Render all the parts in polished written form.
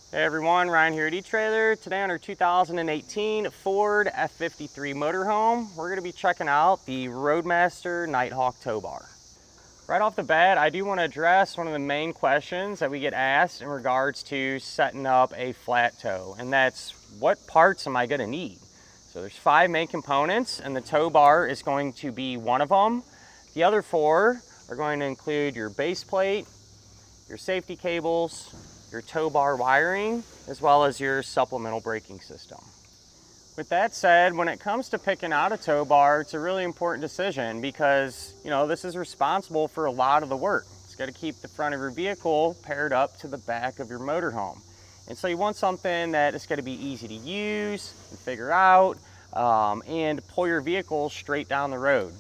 Hey everyone, Ryan here at Etrailer. Today on our 2018 Ford F-53 motorhome, we're going to be checking out the Roadmaster Nighthawk Tow Bar. Right off the bat, I do want to address one of the main questions that we get asked in regards to setting up a flat tow, and that's what parts am I going to need? So there's 5 main components, and the tow bar is going to be one of them. The other 4 are going to include your base plate, your safety cables, your tow bar wiring, as well as your supplemental braking system. With that said, when it comes to picking out a tow bar, it's a really important decision because, this is responsible for a lot of the work. It's got to keep the front of your vehicle paired up to the back of your motorhome. And so you want something that is going to be easy to use and figure out and pull your vehicle straight down the road.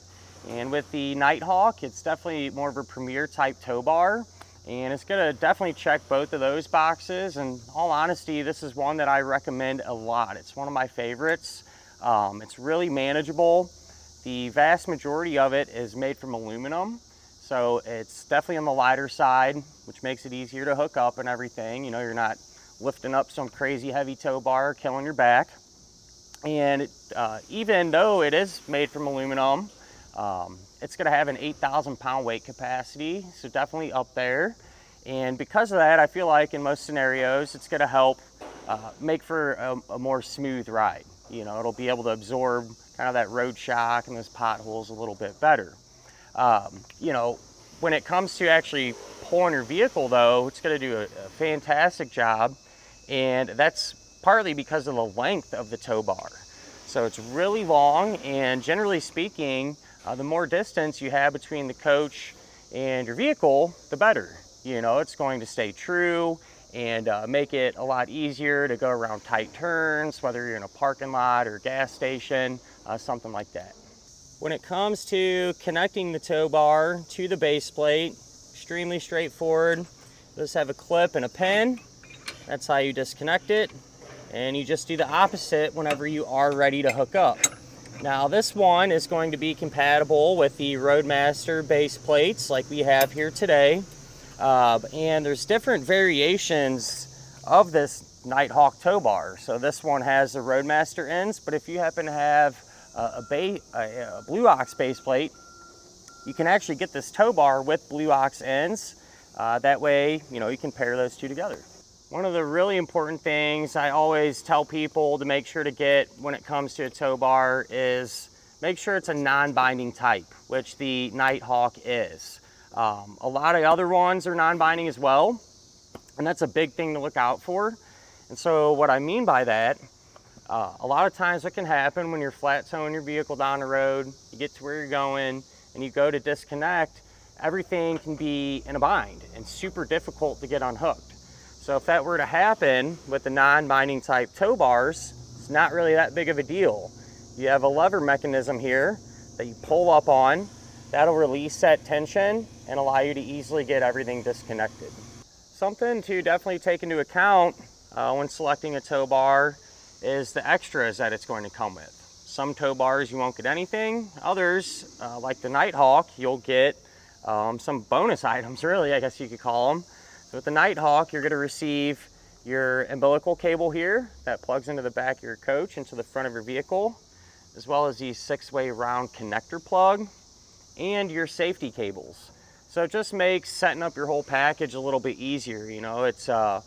And with the Nighthawk, it's definitely more of a premier type tow bar. And it's going to definitely check both of those boxes. And in all honesty, this is one that I recommend a lot. It's one of my favorites. It's really manageable. The vast majority of it is made from aluminum. So it's definitely on the lighter side, which makes it easier to hook up and everything. You're not lifting up some crazy heavy tow bar, killing your back. And even though it is made from aluminum, it's going to have an 8,000 pound weight capacity, so definitely up there. And because of that, I feel like in most scenarios, it's going to help make for a more smooth ride. It'll be able to absorb kind of that road shock and those potholes a little bit better. When it comes to actually pulling your vehicle though, it's going to do a fantastic job. And that's partly because of the length of the tow bar. So it's really long, and generally speaking, the more distance you have between the coach and your vehicle, the better. It's going to stay true and make it a lot easier to go around tight turns, whether you're in a parking lot or gas station, something like that. When it comes to connecting the tow bar to the base plate, extremely straightforward. Just have a clip and a pin. That's how you disconnect it. And you just do the opposite whenever you are ready to hook up. Now this one is going to be compatible with the Roadmaster base plates like we have here today. And there's different variations of this Nighthawk tow bar. So this one has the Roadmaster ends, but if you happen to have a Blue Ox base plate, you can actually get this tow bar with Blue Ox ends. That way, you can pair those two together. One of the really important things I always tell people to make sure to get when it comes to a tow bar is make sure it's a non-binding type, which the Nighthawk is. A lot of other ones are non-binding as well, and that's a big thing to look out for. And so what I mean by that, a lot of times what can happen when you're flat towing your vehicle down the road, you get to where you're going, and you go to disconnect, everything can be in a bind and super difficult to get unhooked. So if that were to happen with the non-binding type tow bars, it's not really that big of a deal. You have a lever mechanism here that you pull up on. That'll release that tension and allow you to easily get everything disconnected. Something to definitely take into account when selecting a tow bar is the extras that it's going to come with. Some tow bars you won't get anything. Others, like the Nighthawk, you'll get some bonus items, really, I guess you could call them. So with the Nighthawk, you're going to receive your umbilical cable here that plugs into the back of your coach into the front of your vehicle, as well as the 6-way round connector plug and your safety cables. So it just makes setting up your whole package a little bit easier. It's a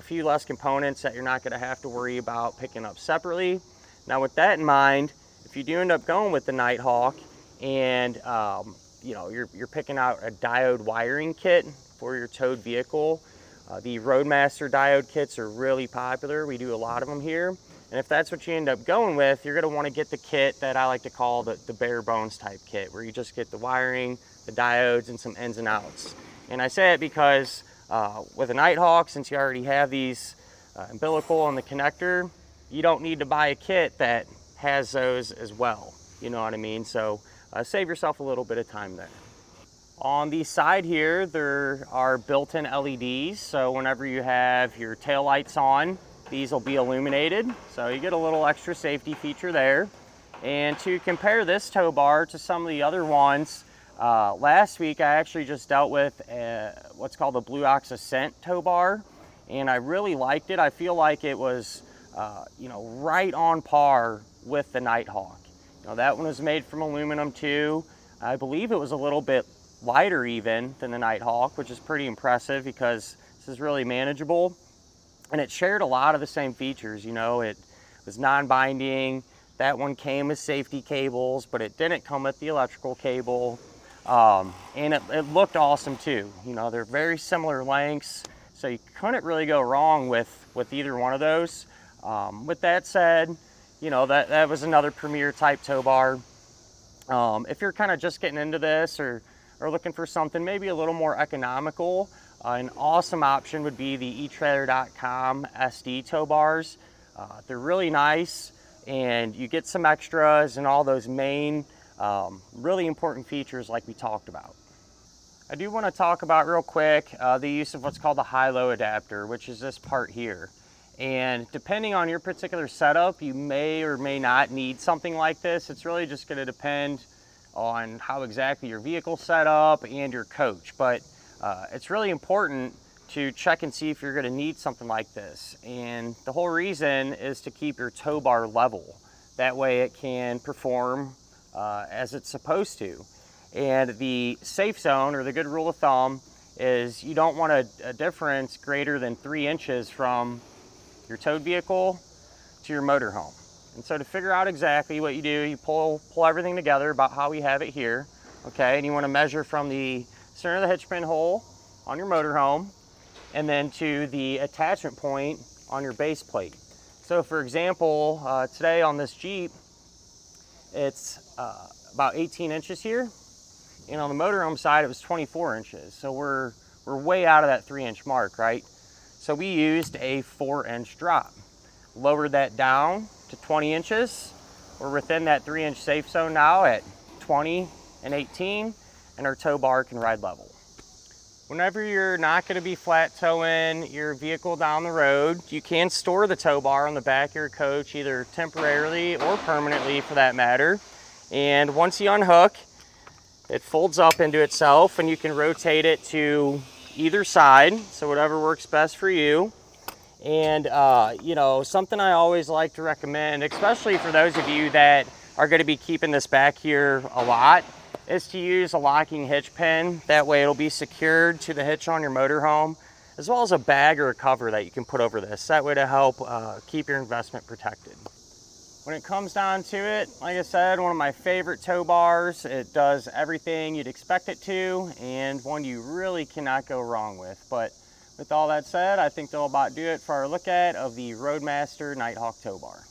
few less components that you're not going to have to worry about picking up separately. Now with that in mind, if you do end up going with the Nighthawk and you're picking out a diode wiring kit for your towed vehicle, the Roadmaster diode kits are really popular. We do a lot of them here. And if that's what you end up going with, you're going to want to get the kit that I like to call the bare bones type kit, where you just get the wiring, the diodes, and some ins and outs. And I say it because with a Nighthawk, since you already have these umbilical and the connector, you don't need to buy a kit that has those as well. You know what I mean? So save yourself a little bit of time there. On the side here, there are built-in LEDs, so whenever you have your tail lights on, these will be illuminated, so you get a little extra safety feature there. And to compare this tow bar to some of the other ones, last week I actually just dealt with what's called the Blue Ox Ascent tow bar, and I really liked it. I feel like it was, you know, right on par with the Nighthawk. You know, that one was made from aluminum too. I believe it was a little bit lighter even than the Nighthawk, which is pretty impressive because this is really manageable. And it shared a lot of the same features. You know, it was non-binding. That one came with safety cables, but it didn't come with the electrical cable. And it looked awesome too. You know, they're very similar lengths, so you couldn't really go wrong with either one of those. With that said, you know, that was another premier type tow bar. If you're kind of just getting into this or looking for something maybe a little more economical, an awesome option would be the Etrailer.com SD tow bars. They're really nice, and you get some extras and all those main really important features like we talked about. I do want to talk about real quick the use of what's called the high-low adapter, which is this part here. And depending on your particular setup, you may or may not need something like this. It's really just going to depend on how exactly your vehicle's set up and your coach. But it's really important to check and see if you're going to need something like this. And the whole reason is to keep your tow bar level. That way it can perform as it's supposed to. And the safe zone, or the good rule of thumb, is you don't want a difference greater than 3 inches from your towed vehicle to your motorhome. And so to figure out exactly what you do, you pull everything together about how we have it here, okay? And you want to measure from the center of the hitch pin hole on your motorhome and then to the attachment point on your base plate. So for example, today on this Jeep, it's about 18 inches here, and on the motorhome side it was 24 inches. So we're way out of that 3-inch mark, right? So we used a 4-inch drop, lowered that down to 20 inches. We're within that 3-inch safe zone now at 20 and 18, and our tow bar can ride level. Whenever you're not going to be flat towing your vehicle down the road, you can store the tow bar on the back of your coach, either temporarily or permanently for that matter. And once you unhook, it folds up into itself and you can rotate it to either side, so whatever works best for you. And you know, something I always like to recommend, especially for those of you that are going to be keeping this back here a lot, is to use a locking hitch pin. That way it'll be secured to the hitch on your motorhome, as well as a bag or a cover that you can put over this. That way to help keep your investment protected. When it comes down to it, like I said, one of my favorite tow bars. It does everything you'd expect it to, and one you really cannot go wrong with. But with all that said, I think that'll about do it for our look at of the Roadmaster Nighthawk Tow Bar.